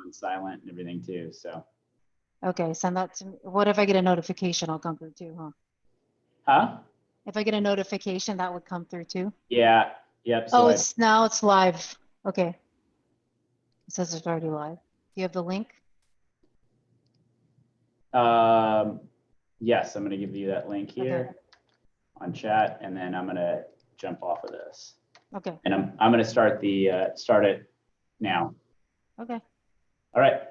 on silent and everything too. So. Okay, send that to me. What if I get a notification? I'll come through too, huh? Huh? If I get a notification, that would come through too. Yeah. Yep. So Oh, now it's live. Okay. It says it's already live. Do you have the link? Yes, I'm going to give you that link here on chat, and then I'm going to jump off of this. Okay. And I'm going to start it now. Okay. All right.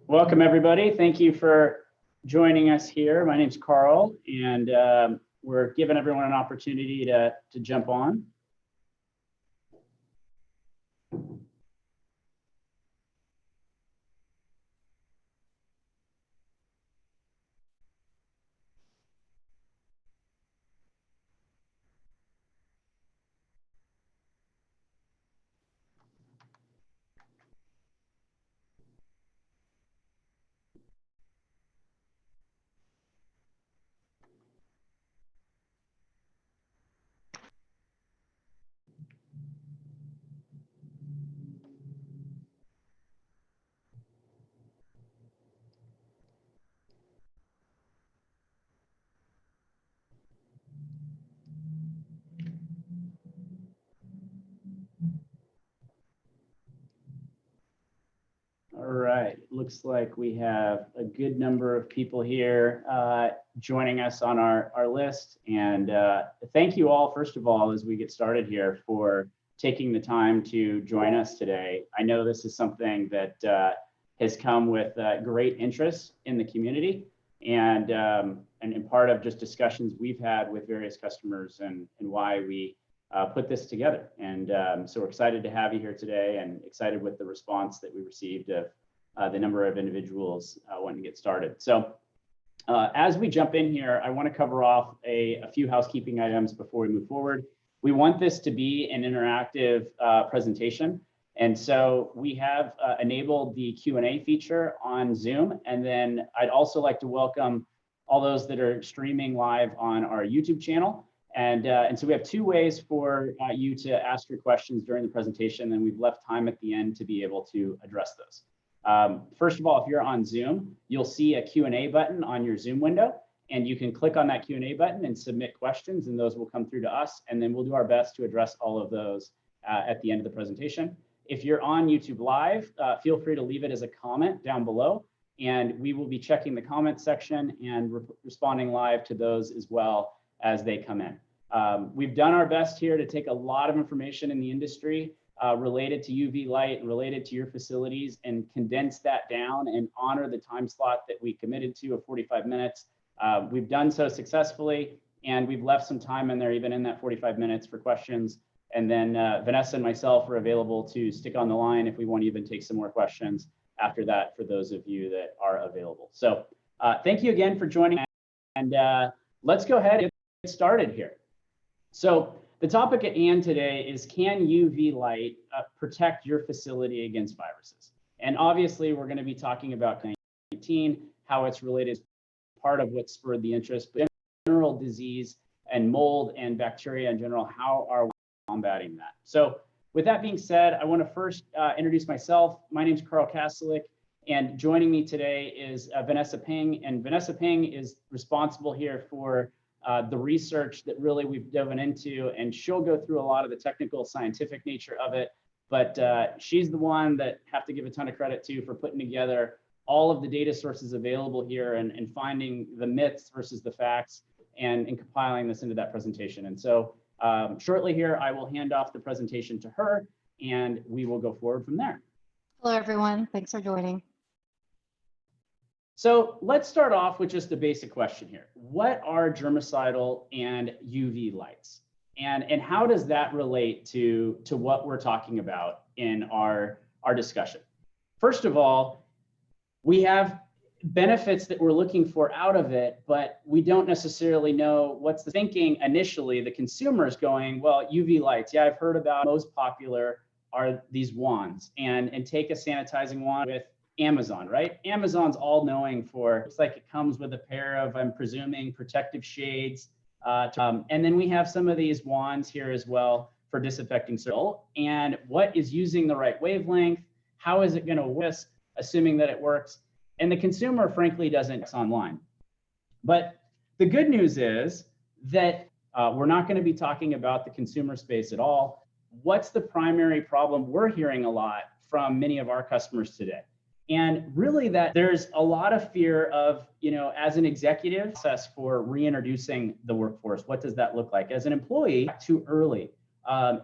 Welcome, everybody. Thank you for joining us here. My name's Carl, and we're giving everyone an opportunity to jump on. All right, looks like we have a good number of people here joining us on our list. And thank you all, first of all, as we get started here, for taking the time to join us today. I know this is something that has come with great interest in the community, and in part of just discussions we've had with various customers and why we put this together. And so we're excited to have you here today, and excited with the response that we received of the number of individuals wanting to get started. So as we jump in here, I want to cover off a few housekeeping items before we move forward. We want this to be an interactive presentation. And so we have enabled the Q&A feature on Zoom. And then I'd also like to welcome all those that are streaming live on our YouTube channel. And so we have two ways for you to ask your questions during the presentation, and we've left time at the end to be able to address those. First of all, if you're on Zoom, you'll see a Q&A button on your Zoom window, and you can click on that Q&A button and submit questions, and those will come through to us, and then we'll do our best to address all of those at the end of the presentation. If you're on YouTube Live, feel free to leave it as a comment down below, and we will be checking the comment section and responding live to those as well as they come in. We've done our best here to take a lot of information in the industry related to UV light, related to your facilities, and condense that down and honor the time slot that we committed to of 45 minutes. We've done so successfully, and we've left some time in there, even in that 45 minutes, for questions. And then Vanessa and myself are available to stick on the line if we want to even take some more questions after that for those of you that are available. So thank you again for joining, and let's go ahead and get started here. So the topic at hand today is, can UV light protect your facility against viruses? And obviously, we're going to be talking about COVID-19, how it's related, part of what spurred the interest, but general disease and mold and bacteria in general, how are we combating that? So with that being said, I want to first introduce myself. My name is Carl Kasalik, and joining me today is Vanessa Peng. And Vanessa Peng is responsible here for the research that really we've dove into, and she'll go through a lot of the technical scientific nature of it. But she's the one that have to give a ton of credit to for putting together all of the data sources available here and finding the myths versus the facts and compiling this into that presentation. And so shortly here, I will hand off the presentation to her, and we will go forward from there. Hello, everyone. Thanks for joining. So let's start off with just a basic question here. What are germicidal and UV lights? And how does that relate to what we're talking about in our discussion? First of all, we have benefits that we're looking for out of it, but we don't necessarily know what's the thinking initially. The consumer is going, well, UV lights, yeah, I've heard about. Most popular are these wands, and take a sanitizing wand with Amazon, right? Amazon's all knowing for, looks like it comes with a pair of, I'm presuming, protective shades. And then we have some of these wands here as well for disinfecting soil. And what is using the right wavelength? How is it going to work, assuming that it works? And the consumer, frankly, doesn't online. But the good news is that we're not going to be talking about the consumer space at all. What's the primary problem we're hearing a lot from many of our customers today? And really that there's a lot of fear of, as an executive, process for reintroducing the workforce. What does that look like? As an employee, too early.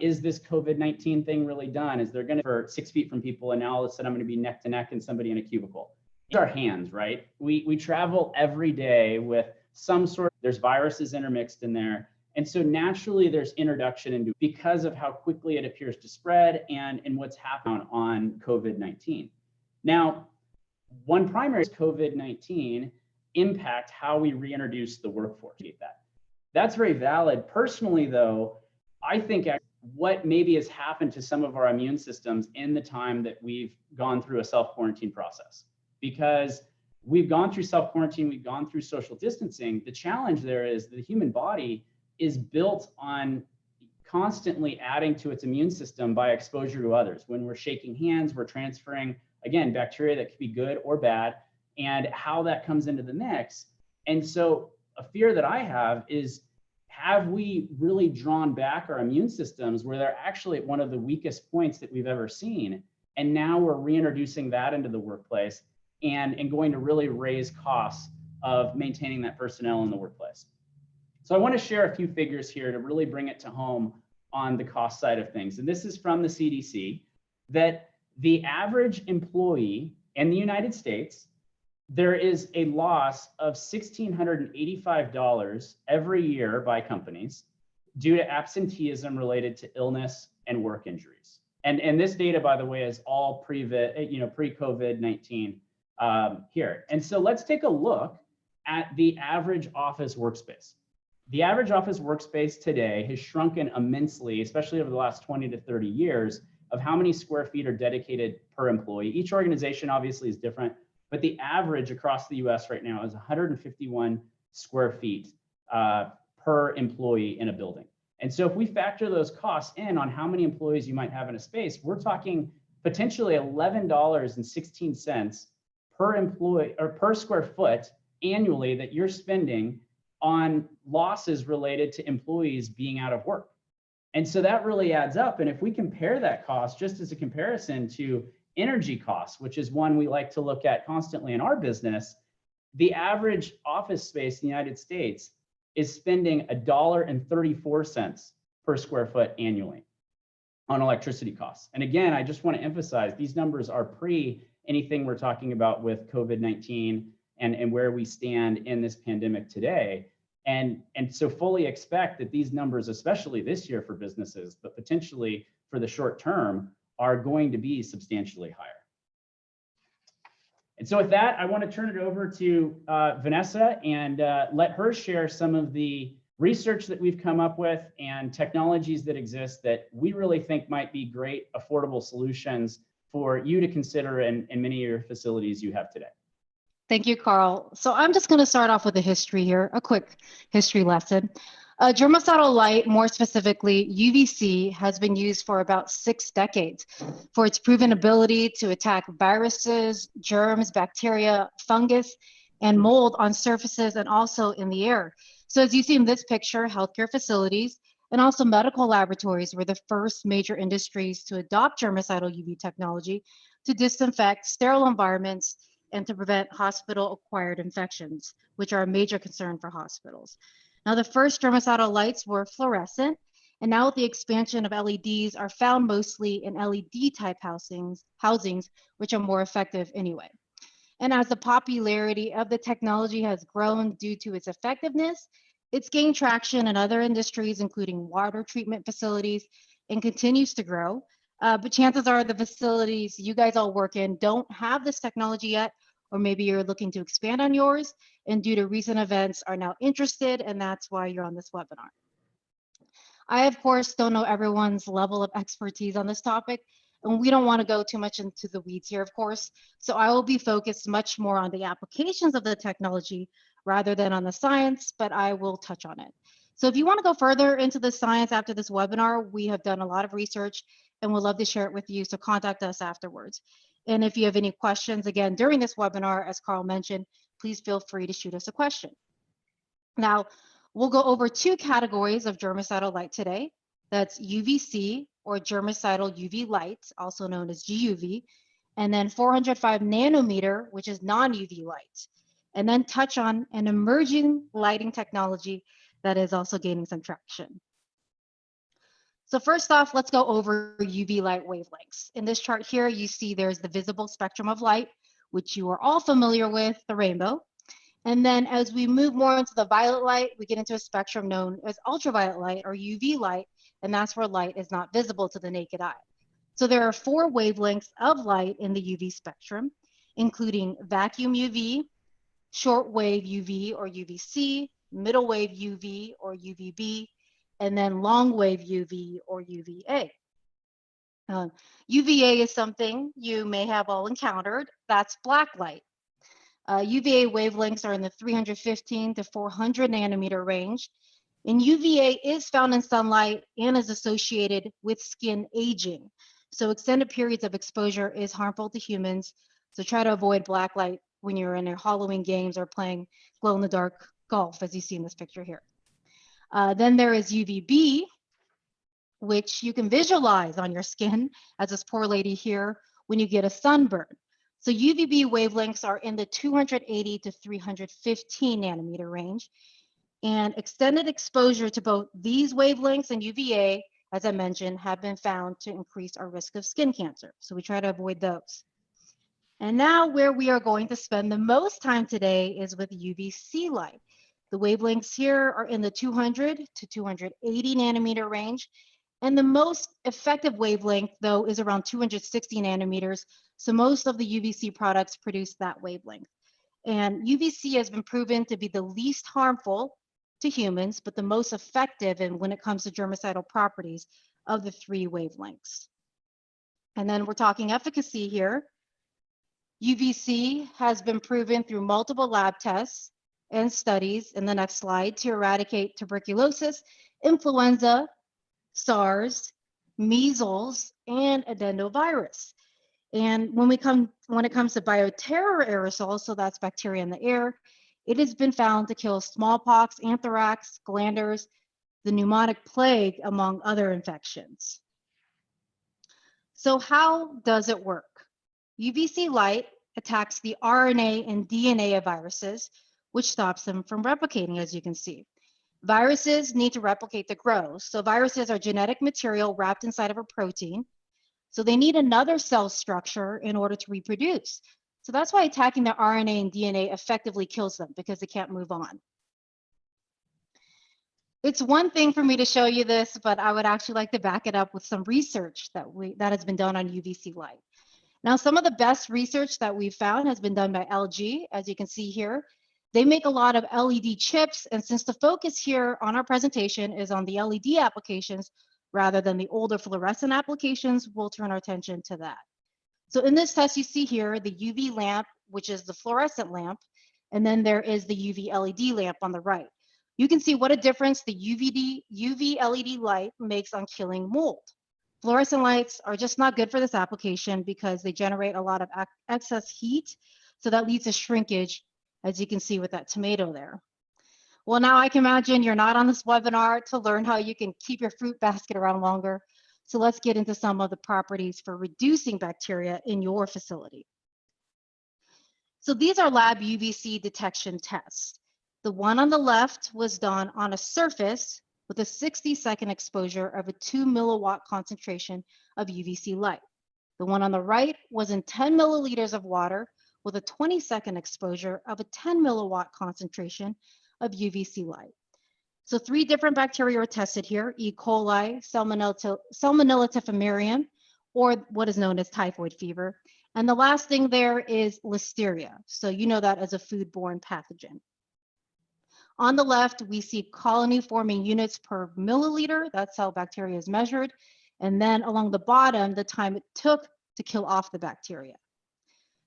Is this COVID-19 thing really done? Is there going to be 6 feet from people and now all of a sudden I'm going to be neck to neck and somebody in a cubicle? It's our hands, right? We travel every day with some sort, there's viruses intermixed in there. And so naturally there's introduction into, because of how quickly it appears to spread and what's happened on COVID-19. Now, one primary is COVID-19 impact how we reintroduce the workforce. That's very valid. Personally, though, I think what maybe has happened to some of our immune systems in the time that we've gone through a self-quarantine process, because we've gone through self-quarantine, we've gone through social distancing. The challenge there is the human body is built on constantly adding to its immune system by exposure to others. When we're shaking hands, we're transferring, again, bacteria that could be good or bad, and how that comes into the mix. And so a fear that I have is, have we really drawn back our immune systems where they're actually at one of the weakest points that we've ever seen? And now we're reintroducing that into the workplace and going to really raise costs of maintaining that personnel in the workplace. So I want to share a few figures here to really bring it to home on the cost side of things. And this is from the CDC, that the average employee in the United States, there is a loss of $1,685 every year by companies due to absenteeism related to illness and work injuries. And this data, by the way, is all pre-COVID-19 here. And so let's take a look at the average office workspace. The average office workspace today has shrunken immensely, especially over the last 20 to 30 years, of how many square feet are dedicated per employee. Each organization obviously is different, but the average across the US right now is 151 square feet per employee in a building. And so if we factor those costs in on how many employees you might have in a space, we're talking potentially $11.16 per employee or per square foot annually that you're spending on losses related to employees being out of work. And so that really adds up. And if we compare that cost, just as a comparison to energy costs, which is one we like to look at constantly in our business, the average office space in the United States is spending $1.34 per square foot annually on electricity costs. And again, I just want to emphasize these numbers are pre anything we're talking about with COVID-19 and where we stand in this pandemic today. And so fully expect that these numbers, especially this year for businesses, but potentially for the short term, are going to be substantially higher. And so with that, I want to turn it over to Vanessa and let her share some of the research that we've come up with and technologies that exist that we really think might be great, affordable solutions for you to consider in many of your facilities you have today. Thank you, Carl. So I'm just going to start off with a history here, a quick history lesson. Germicidal light, more specifically UVC, has been used for about 6 decades for its proven ability to attack viruses, germs, bacteria, fungus, and mold on surfaces and also in the air. So as you see in this picture, healthcare facilities and also medical laboratories were the first major industries to adopt germicidal UV technology to disinfect sterile environments and to prevent hospital-acquired infections, which are a major concern for hospitals. Now, the first germicidal lights were fluorescent, and now with the expansion of LEDs are found mostly in LED-type housings, which are more effective anyway. And as the popularity of the technology has grown due to its effectiveness, It's gained traction in other industries, including water treatment facilities, and continues to grow. But chances are the facilities you guys all work in don't have this technology yet, or maybe you're looking to expand on yours, and due to recent events are now interested, and that's why you're on this webinar. I, of course, don't know everyone's level of expertise on this topic, and we don't want to go too much into the weeds here, of course. So I will be focused much more on the applications of the technology rather than on the science, but I will touch on it. So if you want to go further into the science after this webinar, we have done a lot of research and we'd love to share it with you, so contact us afterwards. And if you have any questions, again, during this webinar, as Carl mentioned, please feel free to shoot us a question. Now, we'll go over two categories of germicidal light today. That's UVC, or germicidal UV light, also known as GUV, and then 405 nanometer, which is non-UV light, and then touch on an emerging lighting technology that is also gaining some traction. So first off, let's go over UV light wavelengths. In this chart here, you see there's the visible spectrum of light, which you are all familiar with, the rainbow. And then as we move more into the violet light, we get into a spectrum known as ultraviolet light, or UV light, and that's where light is not visible to the naked eye. So there are 4 wavelengths of light in the UV spectrum, including vacuum UV, shortwave UV or UVC, middle wave UV or UVB, and then long wave UV or UVA. UVA is something you may have all encountered. That's black light. UVA wavelengths are in the 315 to 400 nanometer range. And UVA is found in sunlight and is associated with skin aging. So extended periods of exposure is harmful to humans. So try to avoid black light when you're in your Halloween games or playing glow-in-the-dark golf, as you see in this picture here. Then there is UVB, which you can visualize on your skin, as this poor lady here, when you get a sunburn. So UVB wavelengths are in the 280 to 315 nanometer range. And extended exposure to both these wavelengths and UVA, as I mentioned, have been found to increase our risk of skin cancer. So we try to avoid those. And now where we are going to spend the most time today is with UVC light. The wavelengths here are in the 200 to 280 nanometer range. And the most effective wavelength, though, is around 260 nanometers. So most of the UVC products produce that wavelength. And UVC has been proven to be the least harmful to humans, but the most effective when it comes to germicidal properties of the 3 wavelengths. And then we're talking efficacy here. UVC has been proven through multiple lab tests and studies in the next slide to eradicate tuberculosis, influenza, SARS, measles, and adenovirus. And when it comes to bioterror aerosols, so that's bacteria in the air, it has been found to kill smallpox, anthrax, glanders, the pneumonic plague, among other infections. So how does it work? UVC light attacks the RNA and DNA of viruses, which stops them from replicating, as you can see. Viruses need to replicate to grow. So viruses are genetic material wrapped inside of a protein. So they need another cell structure in order to reproduce. So that's why attacking the RNA and DNA effectively kills them, because they can't move on. It's one thing for me to show you this, but I would actually like to back it up with some research that has been done on UVC light. Now, some of the best research that we've found has been done by LG, as you can see here. They make a lot of LED chips, and since the focus here on our presentation is on the LED applications rather than the older fluorescent applications, we'll turn our attention to that. So in this test, you see here the UV lamp, which is the fluorescent lamp, and then there is the UV LED lamp on the right. You can see what a difference the UV LED light makes on killing mold. Fluorescent lights are just not good for this application because they generate a lot of excess heat, so that leads to shrinkage, as you can see with that tomato there. Well, now I can imagine you're not on this webinar to learn how you can keep your fruit basket around longer. So let's get into some of the properties for reducing bacteria in your facility. So these are lab UVC detection tests. The one on the left was done on a surface with a 60-second exposure of a 2 milliwatt concentration of UVC light. The one on the right was in 10 milliliters of water with a 20-second exposure of a 10 milliwatt concentration of UVC light. So 3 different bacteria were tested here: E. coli, Salmonella typhimurium, or what is known as typhoid fever. And the last thing there is Listeria. So you know that as a foodborne pathogen. On the left, we see colony forming units per milliliter. That's how bacteria is measured. And then along the bottom, the time it took to kill off the bacteria.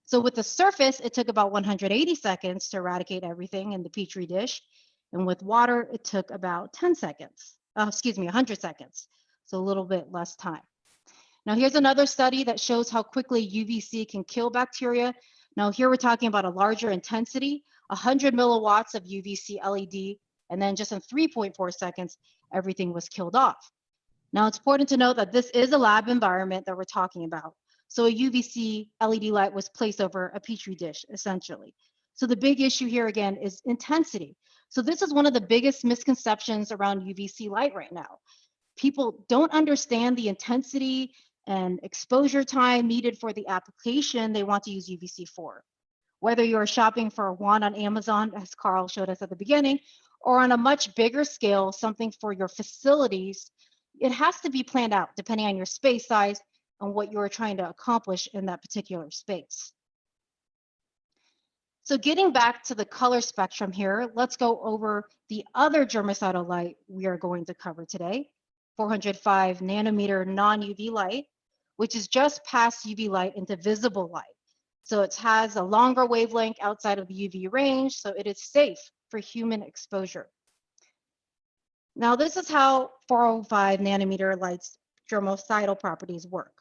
So with the surface, it took about 180 seconds to eradicate everything in the Petri dish. And with water, it took about 10 seconds, 100 seconds. So a little bit less time. Now here's another study that shows how quickly UVC can kill bacteria. Now here we're talking about a larger intensity, 100 milliwatts of UVC LED, and then just in 3.4 seconds, everything was killed off. Now it's important to note that this is a lab environment that we're talking about. So a UVC LED light was placed over a Petri dish, essentially. So the big issue here again is intensity. So this is one of the biggest misconceptions around UVC light right now. People don't understand the intensity and exposure time needed for the application they want to use UVC for. Whether you're shopping for a wand on Amazon, as Carl showed us at the beginning, or on a much bigger scale, something for your facilities, it has to be planned out depending on your space size and what you're trying to accomplish in that particular space. So getting back to the color spectrum here, let's go over the other germicidal light we are going to cover today, 405 nanometer non-UV light, which is just past UV light into visible light. So it has a longer wavelength outside of the UV range, so it is safe for human exposure. Now this is how 405 nanometer light's germicidal properties work.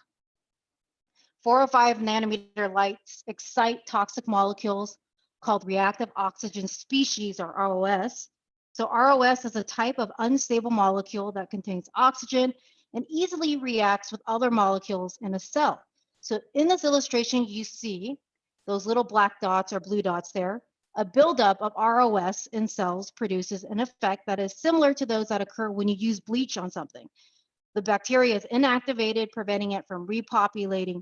405 nanometer lights excite toxic molecules called reactive oxygen species, or ROS. So ROS is a type of unstable molecule that contains oxygen and easily reacts with other molecules in a cell. So in this illustration, you see those little black dots or blue dots there. A buildup of ROS in cells produces an effect that is similar to those that occur when you use bleach on something. The bacteria is inactivated, preventing it from repopulating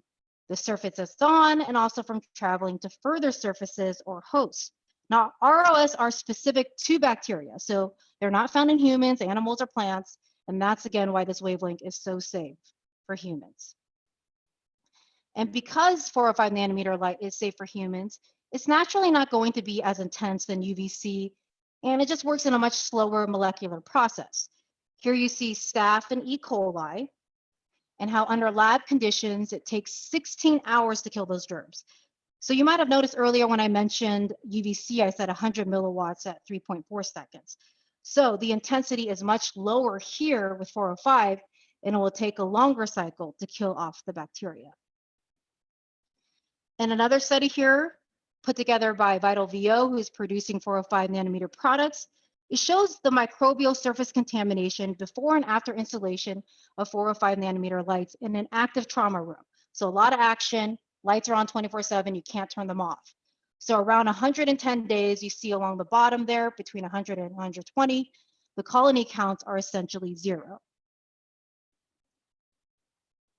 the surface it's on and also from traveling to further surfaces or hosts. Now, ROS are specific to bacteria, so they're not found in humans, animals, or plants, and that's again why this wavelength is so safe for humans. And because 405 nanometer light is safe for humans, it's naturally not going to be as intense than UVC, and it just works in a much slower molecular process. Here you see staph and E. coli, and how under lab conditions, it takes 16 hours to kill those germs. So you might have noticed earlier when I mentioned UVC, I said 100 milliwatts at 3.4 seconds. So the intensity is much lower here with 405, and it will take a longer cycle to kill off the bacteria. And another study here put together by VitalVO, who's producing 405 nanometer products, it shows the microbial surface contamination before and after installation of 405 nanometer lights in an active trauma room. So a lot of action, lights are on 24/7, you can't turn them off. So around 110 days, you see along the bottom there, between 100 and 120, the colony counts are essentially 0.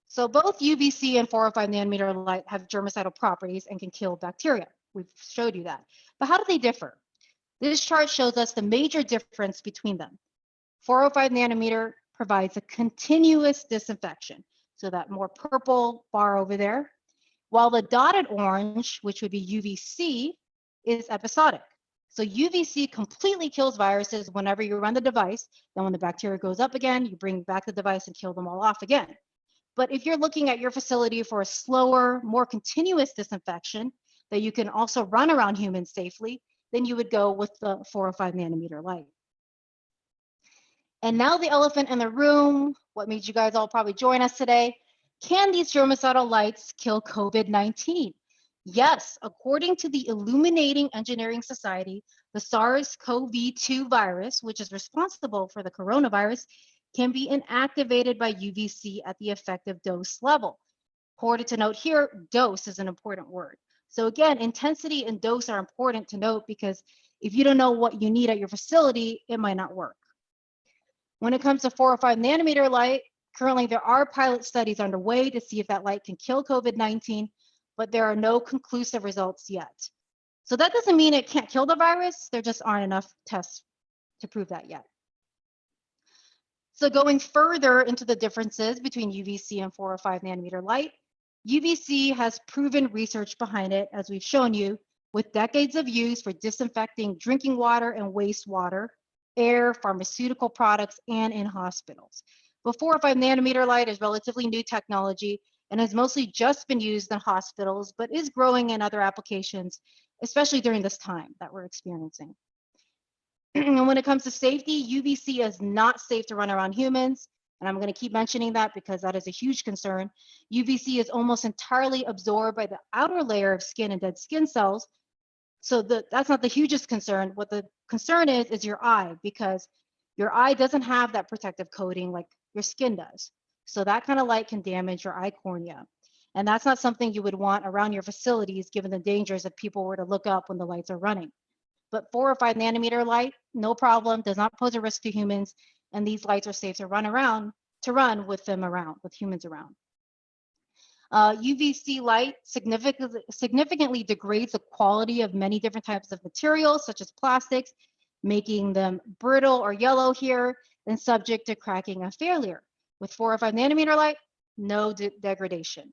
So both UVC and 405 nanometer light have germicidal properties and can kill bacteria. We've showed you that. But how do they differ? This chart shows us the major difference between them. 405 nanometer provides a continuous disinfection, so that more purple bar over there, while the dotted orange, which would be UVC, is episodic. So UVC completely kills viruses whenever you run the device. Then when the bacteria goes up again, you bring back the device and kill them all off again. But if you're looking at your facility for a slower, more continuous disinfection that you can also run around humans safely, then you would go with the 405 nanometer light. And now the elephant in the room, what made you guys all probably join us today? Can these germicidal lights kill COVID-19? Yes, according to the Illuminating Engineering Society, the SARS-CoV-2 virus, which is responsible for the coronavirus, can be inactivated by UVC at the effective dose level. Important to note here, dose is an important word. So again, intensity and dose are important to note because if you don't know what you need at your facility, it might not work. When it comes to 405 nanometer light, currently there are pilot studies underway to see if that light can kill COVID-19, but there are no conclusive results yet. So that doesn't mean it can't kill the virus, there just aren't enough tests to prove that yet. So going further into the differences between UVC and 4 or 5 nanometer light, UVC has proven research behind it, as we've shown you, with decades of use for disinfecting drinking water and wastewater, air, pharmaceutical products, and in hospitals. But 4 or 5 nanometer light is relatively new technology and has mostly just been used in hospitals, but is growing in other applications, especially during this time that we're experiencing. And when it comes to safety, UVC is not safe to run around humans. And I'm going to keep mentioning that because that is a huge concern. UVC is almost entirely absorbed by the outer layer of skin and dead skin cells. So that's not the hugest concern. What the concern is your eye, because your eye doesn't have that protective coating like your skin does. So that kind of light can damage your eye cornea. And that's not something you would want around your facilities, given the dangers if people were to look up when the lights are running. But 4 or 5 nanometer light, no problem, does not pose a risk to humans. And these lights are safe to run with humans around. UVC light significantly degrades the quality of many different types of materials, such as plastics, making them brittle or yellow here and subject to cracking and failure. With 4 or 5 nanometer light, no degradation.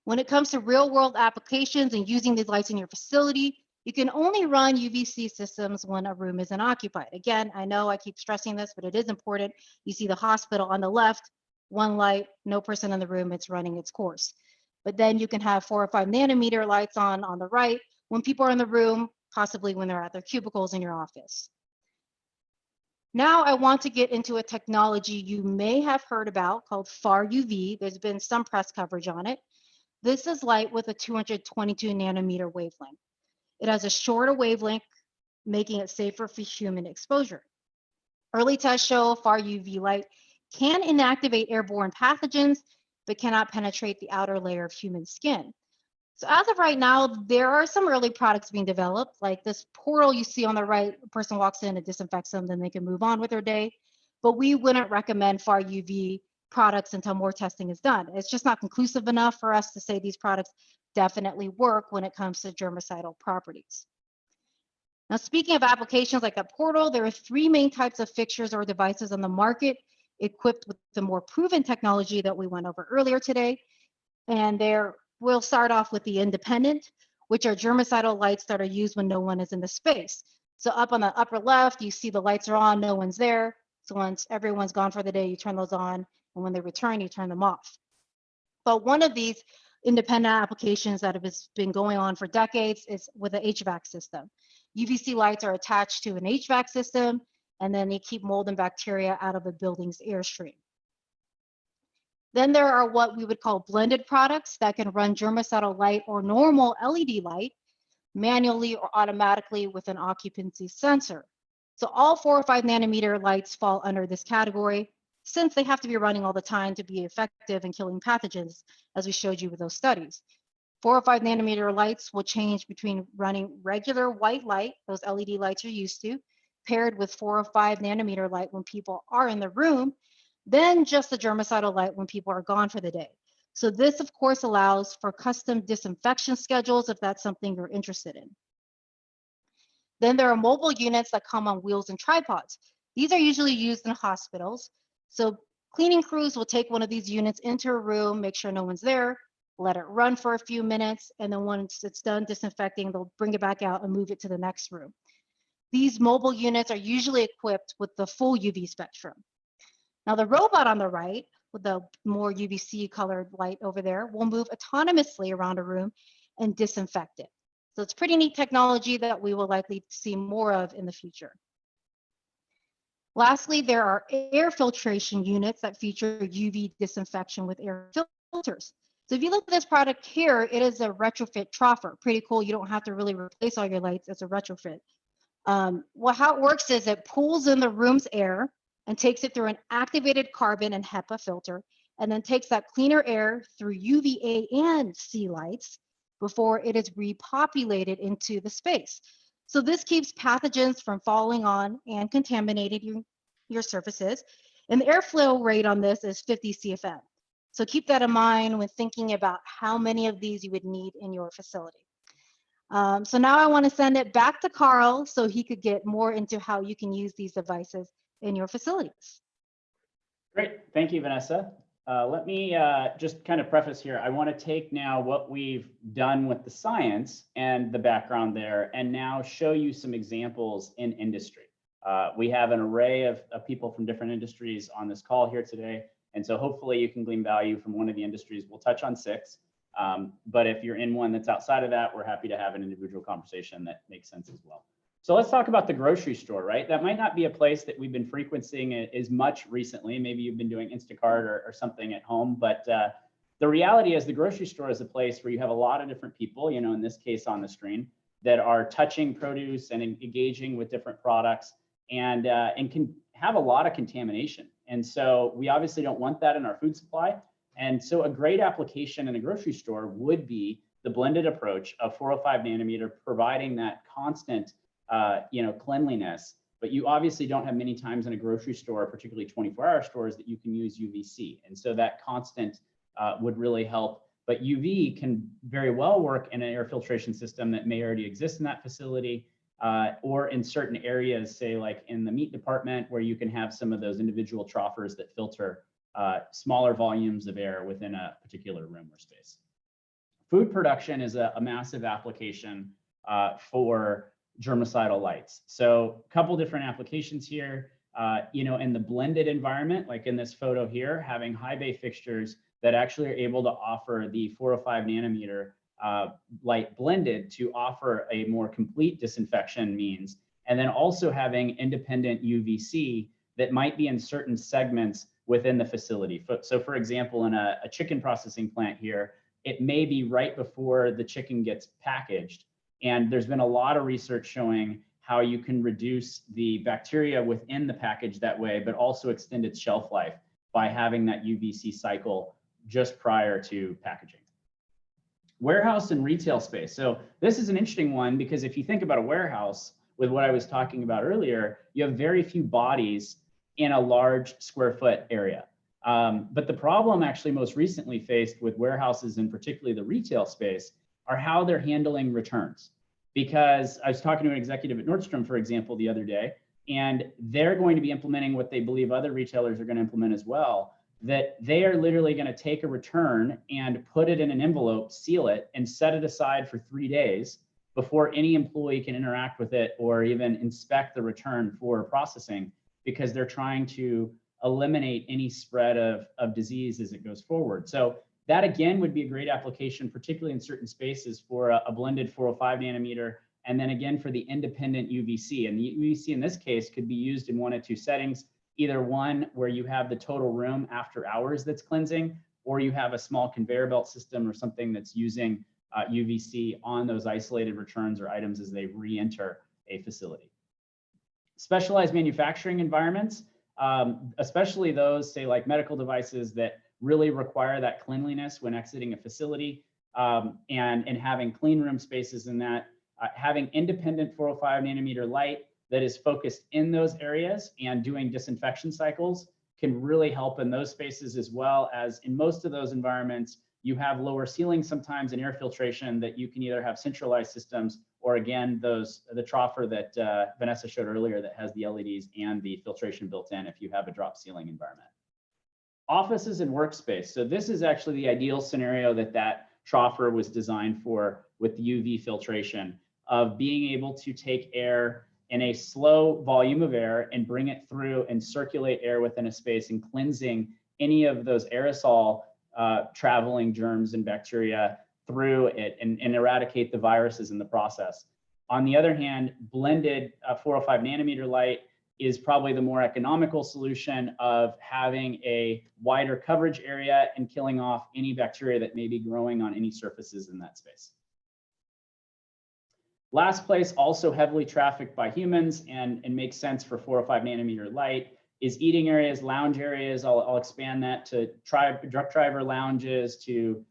When it comes to real world applications and using these lights in your facility, you can only run UVC systems when a room isn't occupied. Again, I know I keep stressing this, but it is important. You see the hospital on the left, one light, no person in the room, it's running its course. But then you can have 4 or 5 nanometer lights on the right when people are in the room, possibly when they're at their cubicles in your office. Now I want to get into a technology you may have heard about called FAR UV. There's been some press coverage on it. This is light with a 222 nanometer wavelength. It has a shorter wavelength, making it safer for human exposure. Early tests show FAR UV light can inactivate airborne pathogens, but cannot penetrate the outer layer of human skin. So as of right now, there are some early products being developed, like this portal you see on the right. A person walks in, it disinfects them, then they can move on with their day. But we wouldn't recommend FAR UV products until more testing is done. It's just not conclusive enough for us to say these products definitely work when it comes to germicidal properties. Now, speaking of applications like that portal, there are 3 main types of fixtures or devices on the market equipped with the more proven technology that we went over earlier today. And we'll start off with the independent, which are germicidal lights that are used when no one is in the space. So up on the upper left, you see the lights are on, no one's there. So once everyone's gone for the day, you turn those on, and when they return, you turn them off. But one of these independent applications that has been going on for decades is with the HVAC system. UVC lights are attached to an HVAC system, and then they keep mold and bacteria out of a building's airstream. Then there are what we would call blended products that can run germicidal light or normal LED light manually or automatically with an occupancy sensor. So all 4 or 5 nanometer lights fall under this category, since they have to be running all the time to be effective in killing pathogens, as we showed you with those studies. 4 or 5 nanometer lights will change between running regular white light, those LED lights you're used to, paired with 4 or 5 nanometer light when people are in the room, then just the germicidal light when people are gone for the day. So this, of course, allows for custom disinfection schedules if that's something you're interested in. Then there are mobile units that come on wheels and tripods. These are usually used in hospitals. So cleaning crews will take one of these units into a room, make sure no one's there, let it run for a few minutes, and then once it's done disinfecting, they'll bring it back out and move it to the next room. These mobile units are usually equipped with the full UV spectrum. Now the robot on the right, with the more UVC colored light over there, will move autonomously around a room and disinfect it. So it's pretty neat technology that we will likely see more of in the future. Lastly, there are air filtration units that feature UV disinfection with air filters. So if you look at this product here, it is a retrofit troffer. Pretty cool. You don't have to really replace all your lights. It's a retrofit. How it works is it pulls in the room's air and takes it through an activated carbon and HEPA filter, and then takes that cleaner air through UVA and C lights before it is repopulated into the space. So this keeps pathogens from falling on and contaminating your surfaces. And the airflow rate on this is 50 CFM. So keep that in mind when thinking about how many of these you would need in your facility. So now I want to send it back to Carl so he could get more into how you can use these devices in your facilities. Great, thank you, Vanessa. Let me just kind of preface here. I want to take now what we've done with the science and the background there, and now show you some examples in industry. We have an array of people from different industries on this call here today, and so hopefully you can glean value from one of the industries. We'll touch on 6, but if you're in one that's outside of that, we're happy to have an individual conversation that makes sense as well. So let's talk about the grocery store, right? That might not be a place that we've been frequenting as much recently. Maybe you've been doing Instacart or something at home, but the reality is the grocery store is a place where you have a lot of different people, you know, in this case on the screen, that are touching produce and engaging with different products and can have a lot of contamination. And so we obviously don't want that in our food supply. And so a great application in a grocery store would be the blended approach of 405 nanometer, providing that constant cleanliness, but you obviously don't have many times in a grocery store, particularly 24-hour stores, that you can use UVC. And so that constant would really help. But UV can very well work in an air filtration system that may already exist in that facility, or in certain areas, say like in the meat department, where you can have some of those individual trophers that filter smaller volumes of air within a particular room or space. Food production is a massive application for germicidal lights. So a couple different applications here, in the blended environment, like in this photo here, having high bay fixtures that actually are able to offer the 405 nanometer light blended to offer a more complete disinfection means, and then also having independent UVC that might be in certain segments within the facility. So for example, in a chicken processing plant here, it may be right before the chicken gets packaged. And there's been a lot of research showing how you can reduce the bacteria within the package that way, but also extend its shelf life by having that UVC cycle just prior to packaging. Warehouse and retail space. So this is an interesting one because if you think about a warehouse with what I was talking about earlier, you have very few bodies in a large square foot area. But the problem actually most recently faced with warehouses and particularly the retail space are how they're handling returns. Because I was talking to an executive at Nordstrom, for example, the other day, and they're going to be implementing what they believe other retailers are going to implement as well, that they are literally going to take a return and put it in an envelope, seal it, and set it aside for 3 days before any employee can interact with it or even inspect the return for processing, because they're trying to eliminate any spread of disease as it goes forward. So that again would be a great application, particularly in certain spaces for a blended 405 nanometer. And then again, for the independent UVC. And the UVC in this case could be used in one of 2 settings, either one where you have the total room after hours that's cleansing, or you have a small conveyor belt system or something that's using UVC on those isolated returns or items as they re-enter a facility. Specialized manufacturing environments, especially those, say, like medical devices that really require that cleanliness when exiting a facility, and having clean room spaces in that, having independent 405 nanometer light that is focused in those areas and doing disinfection cycles can really help in those spaces, as well as in most of those environments, you have lower ceilings sometimes in air filtration that you can either have centralized systems or again, the troffer that Vanessa showed earlier that has the LEDs and the filtration built in if you have a drop ceiling environment. Offices and workspace. So this is actually the ideal scenario that troffer was designed for with the UV filtration, of being able to take air in a slow volume of air and bring it through and circulate air within a space and cleansing any of those aerosol traveling germs and bacteria through it and eradicate the viruses in the process. On the other hand, blended 405 nanometer light is probably the more economical solution of having a wider coverage area and killing off any bacteria that may be growing on any surfaces in that space. Last place, also heavily trafficked by humans and makes sense for 405 nanometer light, is eating areas, lounge areas. I'll expand that to truck driver lounges, to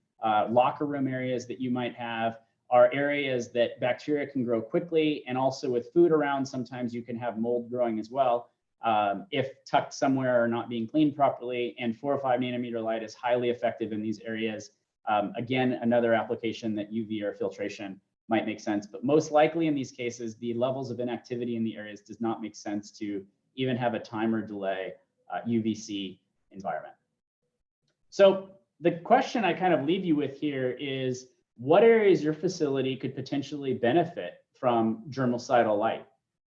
locker room areas that you might have, are areas that bacteria can grow quickly, and also with food around, sometimes you can have mold growing as well if tucked somewhere or not being cleaned properly. And 405 nanometer light is highly effective in these areas. Again, another application that UV air filtration might make sense, but most likely in these cases, the levels of inactivity in the areas does not make sense to even have a timer delay UVC environment. So the question I kind of leave you with here is, what areas your facility could potentially benefit from germicidal light?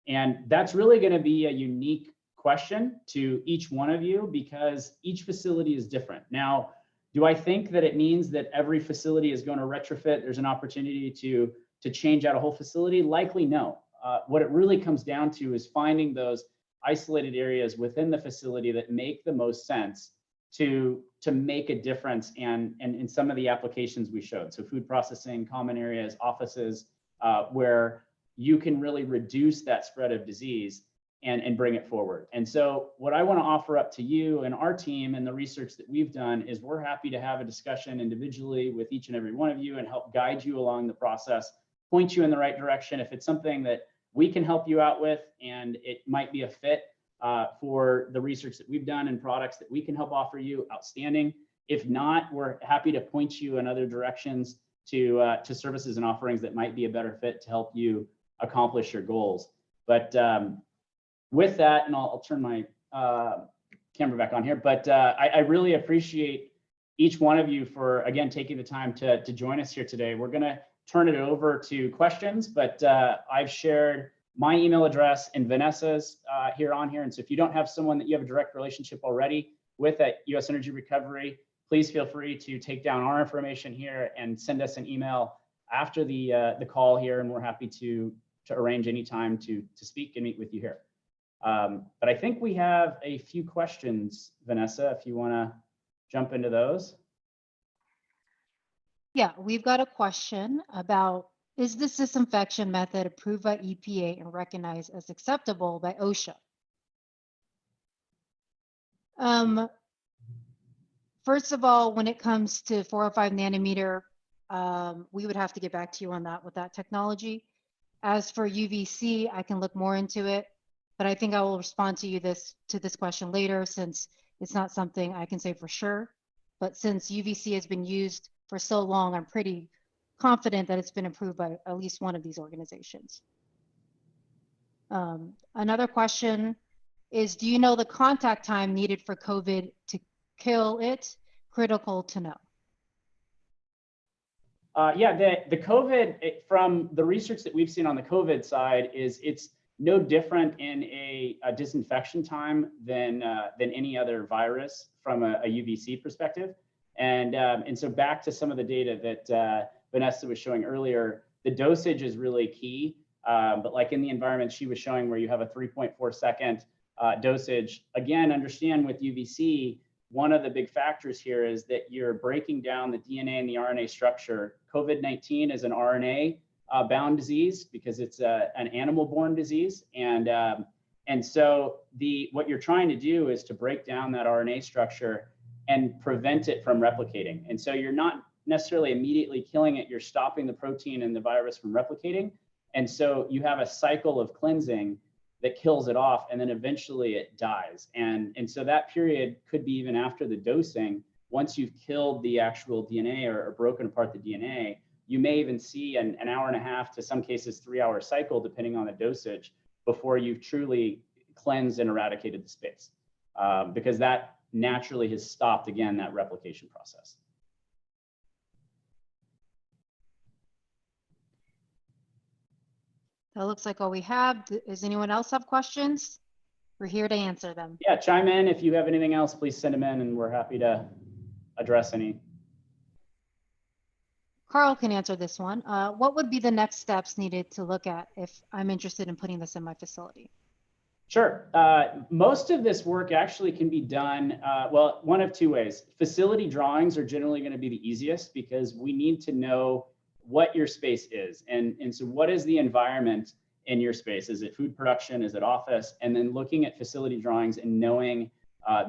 And that's really going to be a unique question to each one of you because each facility is different. Now, do I think that it means that every facility is going to retrofit? There's an opportunity to change out a whole facility? Likely no. What it really comes down to is finding those isolated areas within the facility that make the most sense to make a difference and in some of the applications we showed. So food processing, common areas, offices, where you can really reduce that spread of disease and bring it forward. And so what I want to offer up to you and our team and the research that we've done is we're happy to have a discussion individually with each and every one of you and help guide you along the process, point you in the right direction. If it's something that we can help you out with and it might be a fit for the research that we've done and products that we can help offer you, outstanding. If not, we're happy to point you in other directions to services and offerings that might be a better fit to help you accomplish your goals. But with that, and I'll turn my camera back on here, but I really appreciate each one of you for, again, taking the time to join us here today. We're going to turn it over to questions, but I've shared my email address and Vanessa's here on here. And so if you don't have someone that you have a direct relationship already with at US Energy Recovery, please feel free to take down our information here and send us an email after the call here, and we're happy to arrange any time to speak and meet with you here. But I think we have a few questions, Vanessa, if you want to jump into those. Yeah, we've got a question about, is this disinfection method approved by EPA and recognized as acceptable by OSHA? First of all, when it comes to 4 or 5 nanometer, we would have to get back to you on that with that technology. As for UVC, I can look more into it, but I think I will respond to you to this question later since it's not something I can say for sure. But since UVC has been used for so long, I'm pretty confident that it's been approved by at least one of these organizations. Another question is, do you know the contact time needed for COVID to kill it? Critical to know. Yeah, the COVID, from the research that we've seen on the COVID side, is it's no different in a disinfection time than any other virus from a UVC perspective. And so back to some of the data that Vanessa was showing earlier, the dosage is really key. But like in the environment she was showing where you have a 3.4 second dosage, again, understand with UVC, one of the big factors here is that you're breaking down the DNA and the RNA structure. COVID-19 is an RNA bound disease because it's an animal-borne disease. And so what you're trying to do is to break down that RNA structure and prevent it from replicating. And so you're not necessarily immediately killing it, you're stopping the protein and the virus from replicating. And so you have a cycle of cleansing that kills it off, and then eventually it dies. And so that period could be even after the dosing. Once you've killed the actual DNA or broken apart the DNA, you may even see an hour and a half to some cases 3 hour cycle, depending on the dosage, before you've truly cleansed and eradicated the space, because that naturally has stopped, again, that replication process. That looks like all we have. Does anyone else have questions? We're here to answer them. Yeah, chime in. If you have anything else, please send them in and we're happy to address any. Carl can answer this one. What would be the next steps needed to look at if I'm interested in putting this in my facility? Sure. Most of this work actually can be done, well, one of two ways. Facility drawings are generally going to be the easiest because we need to know what your space is. And so what is the environment in your space? Is it food production? Is it office? And then looking at facility drawings and knowing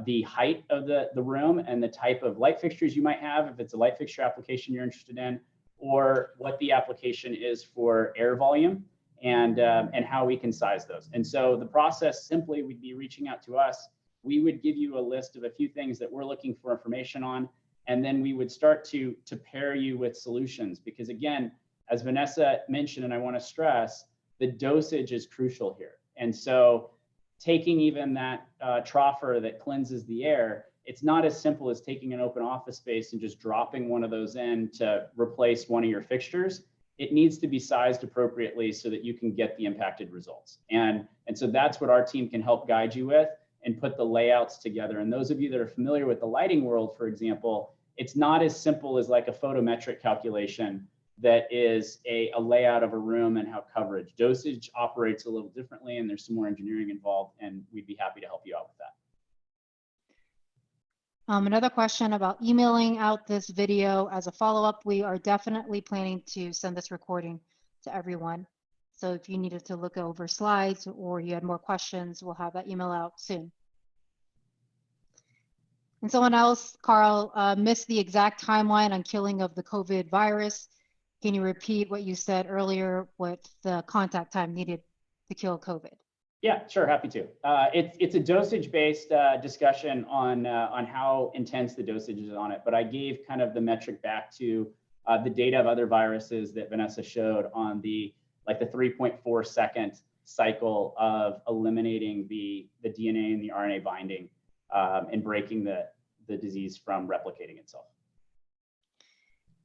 the height of the room and the type of light fixtures you might have, if it's a light fixture application you're interested in, or what the application is for air volume and how we can size those. And so the process simply would be reaching out to us. We would give you a list of a few things that we're looking for information on, and then we would start to pair you with solutions. Because again, as Vanessa mentioned, and I want to stress, the dosage is crucial here. And so taking even that troffer that cleanses the air, it's not as simple as taking an open office space and just dropping one of those in to replace one of your fixtures. It needs to be sized appropriately so that you can get the impacted results. And so that's what our team can help guide you with and put the layouts together. And those of you that are familiar with the lighting world, for example, it's not as simple as like a photometric calculation that is a layout of a room and how coverage. Dosage operates a little differently, and there's some more engineering involved, and we'd be happy to help you out with that. Another question about emailing out this video as a follow-up. We are definitely planning to send this recording to everyone. So if you needed to look over slides or you had more questions, we'll have that email out soon. And someone else, Carl, missed the exact timeline on killing of the COVID virus. Can you repeat what you said earlier, what the contact time needed to kill COVID? Yeah, sure, happy to. It's a dosage-based discussion on how intense the dosage is on it, but I gave kind of the metric back to the data of other viruses that Vanessa showed on the 3.4 second cycle of eliminating the DNA and the RNA binding and breaking the disease from replicating itself.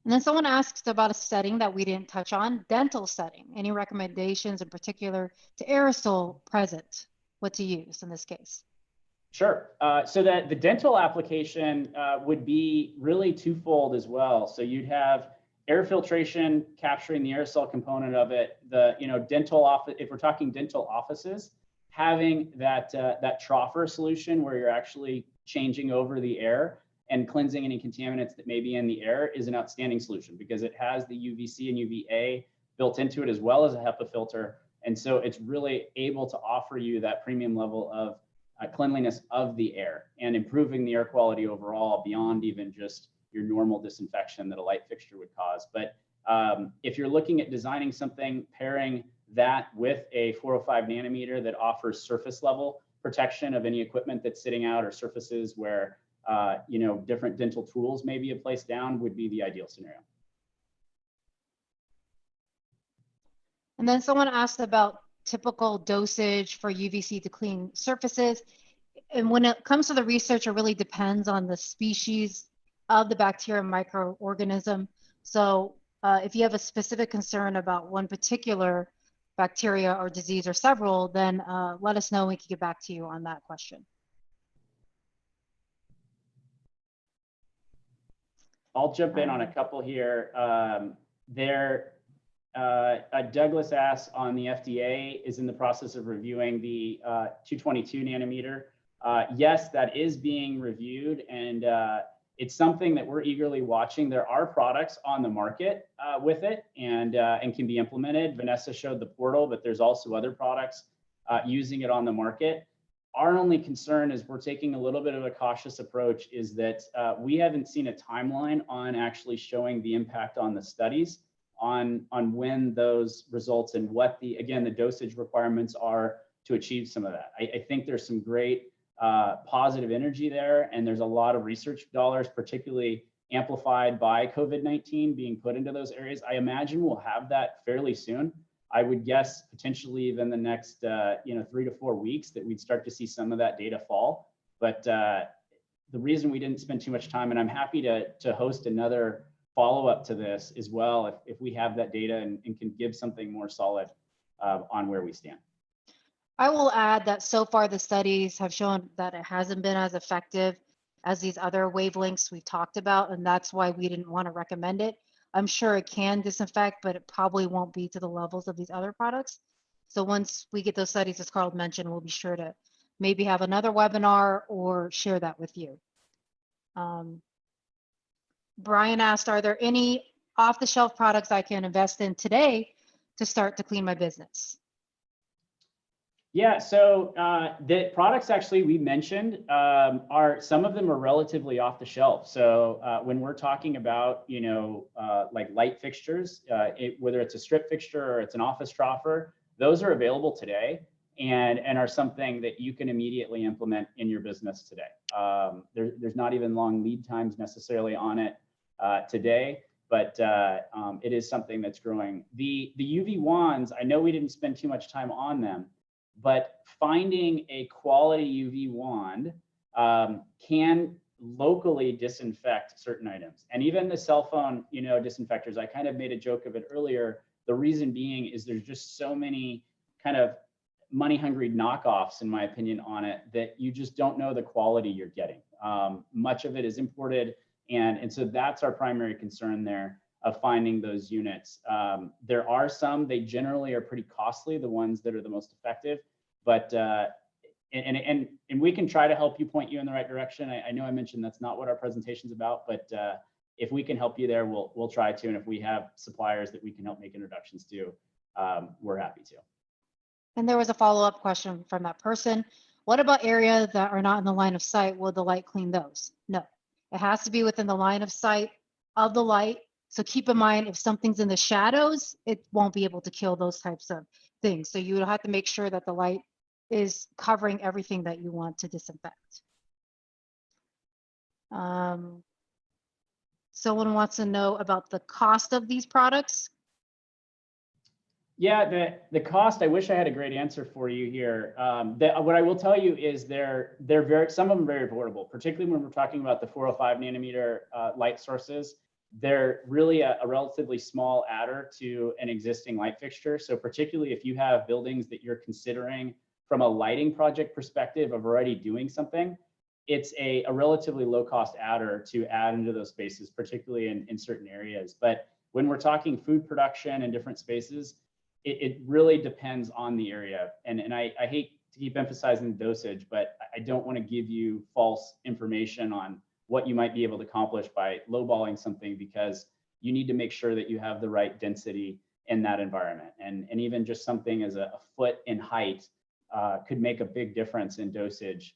And then someone asked about a setting that we didn't touch on, dental setting. Any recommendations in particular to aerosol present, what to use in this case? Sure. So that the dental application would be really twofold as well. So you'd have air filtration capturing the aerosol component of it. The dental office, if we're talking dental offices, having that troffer solution where you're actually changing over the air and cleansing any contaminants that may be in the air is an outstanding solution because it has the UVC and UVA built into it as well as a HEPA filter. And so it's really able to offer you that premium level of cleanliness of the air and improving the air quality overall beyond even just your normal disinfection that a light fixture would cause. But if you're looking at designing something, pairing that with a 405 nanometer that offers surface level protection of any equipment that's sitting out or surfaces where different dental tools may be placed down would be the ideal scenario. And then someone asked about typical dosage for UVC to clean surfaces. And when it comes to the research, it really depends on the species of the bacteria and microorganism. So if you have a specific concern about one particular bacteria or disease or several, then let us know and we can get back to you on that question. I'll jump in on a couple here. Douglas asks on the FDA is in the process of reviewing the 222 nanometer. Yes, that is being reviewed, and it's something that we're eagerly watching. There are products on the market with it and can be implemented. Vanessa showed the portal, but there's also other products using it on the market. Our only concern is we're taking a little bit of a cautious approach is that we haven't seen a timeline on actually showing the impact on the studies on when those results and what the dosage requirements are to achieve some of that. I think there's some great positive energy there, and there's a lot of research dollars, particularly amplified by COVID-19 being put into those areas. I imagine we'll have that fairly soon. I would guess potentially even the next 3 to 4 weeks that we'd start to see some of that data fall. But the reason we didn't spend too much time, and I'm happy to host another follow-up to this as well if we have that data and can give something more solid on where we stand. I will add that so far the studies have shown that it hasn't been as effective as these other wavelengths we talked about, and that's why we didn't want to recommend it. I'm sure it can disinfect, but it probably won't be to the levels of these other products. So once we get those studies, as Carl mentioned, we'll be sure to maybe have another webinar or share that with you. Brian asked, are there any off-the-shelf products I can invest in today to start to clean my business? Yeah, so the products actually we mentioned some of them are relatively off the shelf. So when we're talking about, like light fixtures, whether it's a strip fixture or it's an office troffer, those are available today and are something that you can immediately implement in your business today. There's not even long lead times necessarily on it today, but it is something that's growing. The UV wands, I know we didn't spend too much time on them, but finding a quality UV wand can locally disinfect certain items. And even the cell phone, disinfectors, I kind of made a joke of it earlier. The reason being is there's just so many kind of money hungry knockoffs, in my opinion, on it, that you just don't know the quality you're getting. Much of it is imported. And so that's our primary concern there of finding those units. There are some, they generally are pretty costly, the ones that are the most effective, but and we can try to help you, point you in the right direction. I know I mentioned that's not what our presentation's about, but if we can help you there, we'll try to. And if we have suppliers that we can help make introductions to, we're happy to. And there was a follow-up question from that person. What about areas that are not in the line of sight? Will the light clean those? No, it has to be within the line of sight of the light. So keep in mind, if something's in the shadows, it won't be able to kill those types of things. So you would have to make sure that the light is covering everything that you want to disinfect. Someone wants to know about the cost of these products. Yeah, the cost, I wish I had a great answer for you here. What I will tell you is they're very, some of them very affordable, particularly when we're talking about the 405 nanometer light sources. They're really a relatively small adder to an existing light fixture. So particularly if you have buildings that you're considering from a lighting project perspective of already doing something, it's a relatively low cost adder to add into those spaces, particularly in certain areas. But when we're talking food production and different spaces, it really depends on the area. And I hate to keep emphasizing the dosage, but I don't want to give you false information on what you might be able to accomplish by lowballing something, because you need to make sure that you have the right density in that environment. And even just something as a foot in height could make a big difference in dosage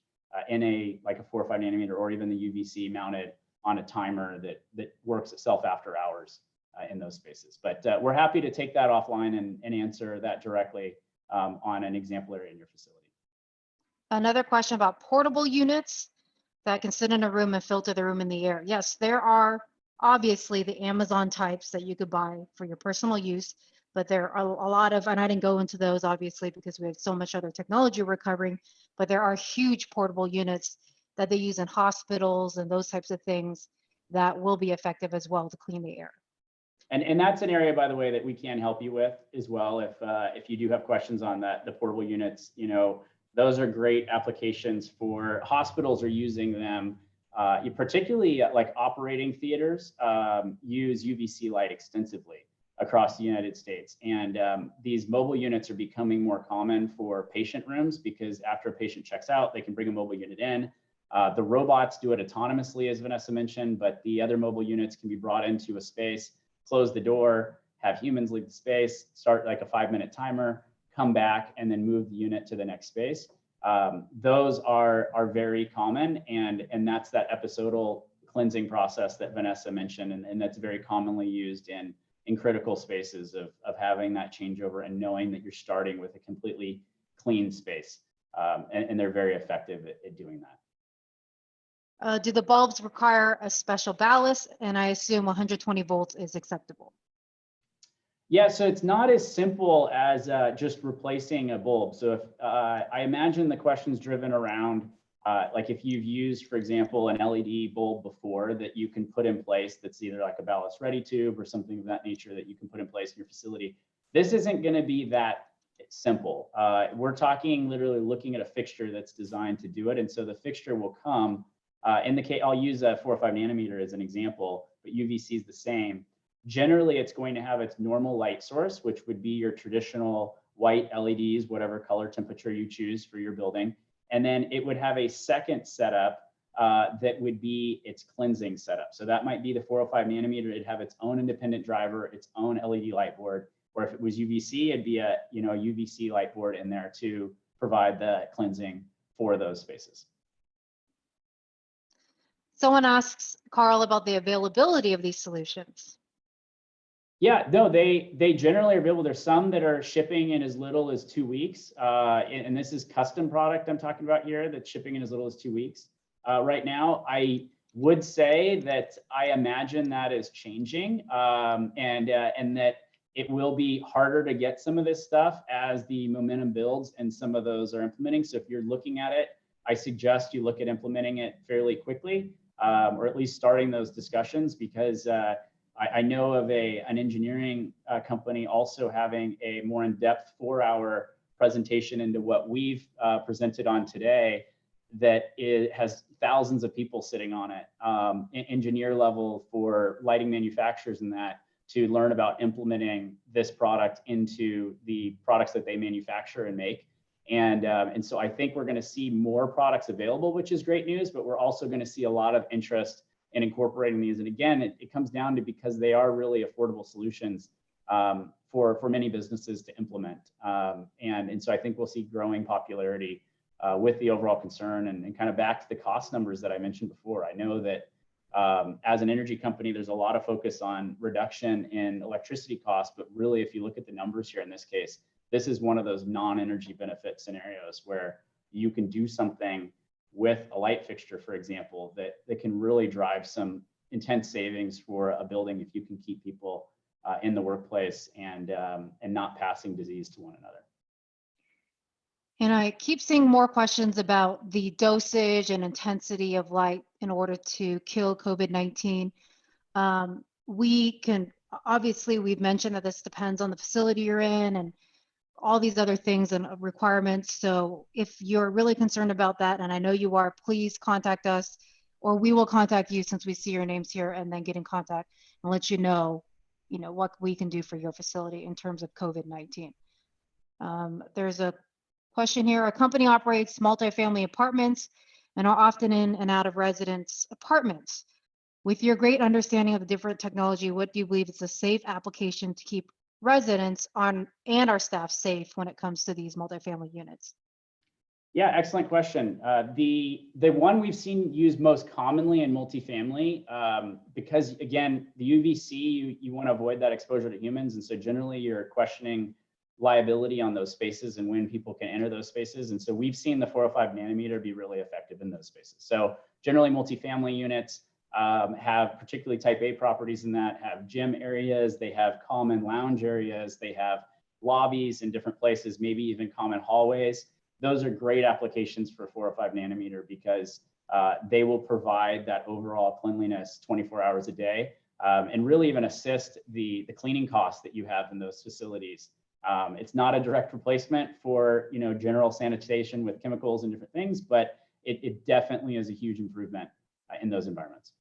in like a 4 or 5 nanometer, or even the UVC mounted on a timer that works itself after hours in those spaces. But we're happy to take that offline and answer that directly on an example area in your facility. Another question about portable units that can sit in a room and filter the room in the air. Yes, there are obviously the Amazon types that you could buy for your personal use, but there are a lot of, and I didn't go into those obviously because we have so much other technology we're covering, but there are huge portable units that they use in hospitals and those types of things that will be effective as well to clean the air. And that's an area, by the way, that we can help you with as well. If you do have questions on that, the portable units, those are great applications for hospitals are using them. Particularly like operating theaters use UVC light extensively across the United States. And these mobile units are becoming more common for patient rooms, because after a patient checks out, they can bring a mobile unit in. The robots do it autonomously, as Vanessa mentioned, but the other mobile units can be brought into a space, close the door, have humans leave the space, start like a 5-minute timer, come back, and then move the unit to the next space. Those are very common, and that's that episodal cleansing process that Vanessa mentioned, and that's very commonly used in critical spaces of having that changeover and knowing that you're starting with a completely clean space, and they're very effective at doing that. Do the bulbs require a special ballast? And I assume 120 volts is acceptable. Yeah, so it's not as simple as just replacing a bulb. So if I imagine the question's driven around like if you've used, for example, an LED bulb before that you can put in place that's either like a ballast ready tube or something of that nature that you can put in place in your facility. This isn't going to be that simple. We're talking literally looking at a fixture that's designed to do it. And so the fixture will come in the case, I'll use a 4 or 5 nanometer as an example, but UVC is the same. Generally, it's going to have its normal light source, which would be your traditional white LEDs, whatever color temperature you choose for your building. And then it would have a second setup that would be its cleansing setup. So that might be the 405 nanometer. It'd have its own independent driver, its own LED light board. Or if it was UVC, it'd be a UVC light board in there to provide the cleansing for those spaces. Someone asks Carl about the availability of these solutions. Yeah, no, they generally are available. There's some that are shipping in as little as 2 weeks. And this is custom product I'm talking about here that's shipping in as little as 2 weeks. Right now, I would say that I imagine that is changing, and that It will be harder to get some of this stuff as the momentum builds and some of those are implementing. So if you're looking at it, I suggest you look at implementing it fairly quickly, or at least starting those discussions, because I know of an engineering company also having a more in-depth 4-hour presentation into what we've presented on today, that it has thousands of people sitting on it, engineer level for lighting manufacturers and that, to learn about implementing this product into the products that they manufacture and make. And so I think we're going to see more products available, which is great news, but we're also going to see a lot of interest in incorporating these. And again, it comes down to, because they are really affordable solutions for many businesses to implement. And so I think we'll see growing popularity with the overall concern, and kind of back to the cost numbers that I mentioned before. I know that as an energy company, there's a lot of focus on reduction in electricity costs, but really, if you look at the numbers here in this case, this is one of those non-energy benefit scenarios where you can do something with a light fixture, for example, that can really drive some intense savings for a building if you can keep people in the workplace and not passing disease to one another. And I keep seeing more questions about the dosage and intensity of light in order to kill COVID-19. Obviously, we've mentioned that this depends on the facility you're in and all these other things and requirements. So if you're really concerned about that, and I know you are, please contact us, or we will contact you since we see your names here, and then get in contact and let you know what we can do for your facility in terms of COVID-19. There's a question here. A company operates multifamily apartments and are often in and out of residents' apartments. With your great understanding of the different technology, what do you believe is a safe application to keep residents and our staff safe when it comes to these multifamily units? Yeah, excellent question. The one we've seen used most commonly in multifamily, because again, the UVC, you want to avoid that exposure to humans. And so generally you're questioning liability on those spaces and when people can enter those spaces. And so we've seen the 405 nanometer be really effective in those spaces. So generally multifamily units have particularly type A properties in that, have gym areas, they have common lounge areas, they have lobbies in different places, maybe even common hallways. Those are great applications for 405 nanometer because they will provide that overall cleanliness 24 hours a day, and really even assist the cleaning costs that you have in those facilities. It's not a direct replacement for general sanitation with chemicals and different things, but it definitely is a huge improvement in those environments.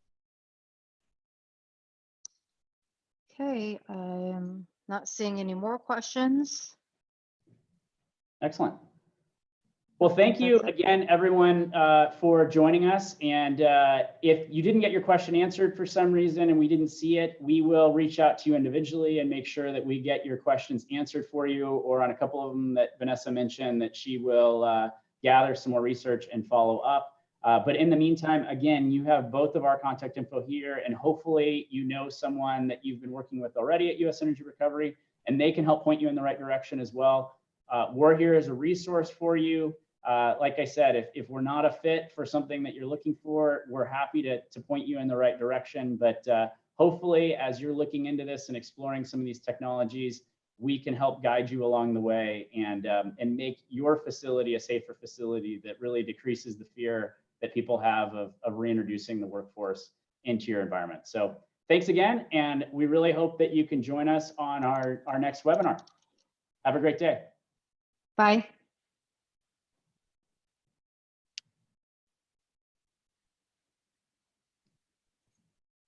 Okay, I'm not seeing any more questions. Excellent. Well, thank you again, everyone, for joining us. And if you didn't get your question answered for some reason and we didn't see it, we will reach out to you individually and make sure that we get your questions answered for you, or on a couple of them that Vanessa mentioned, that she will gather some more research and follow up. But in the meantime, again, you have both of our contact info here, and hopefully you know someone that you've been working with already at US Energy Recovery, and they can help point you in the right direction as well. We're here as a resource for you. Like I said, if we're not a fit for something that you're looking for, we're happy to point you in the right direction. But hopefully, as you're looking into this and exploring some of these technologies, we can help guide you along the way and make your facility a safer facility that really decreases the fear that people have of reintroducing the workforce into your environment. So thanks again, and we really hope that you can join us on our next webinar. Have a great day. Bye.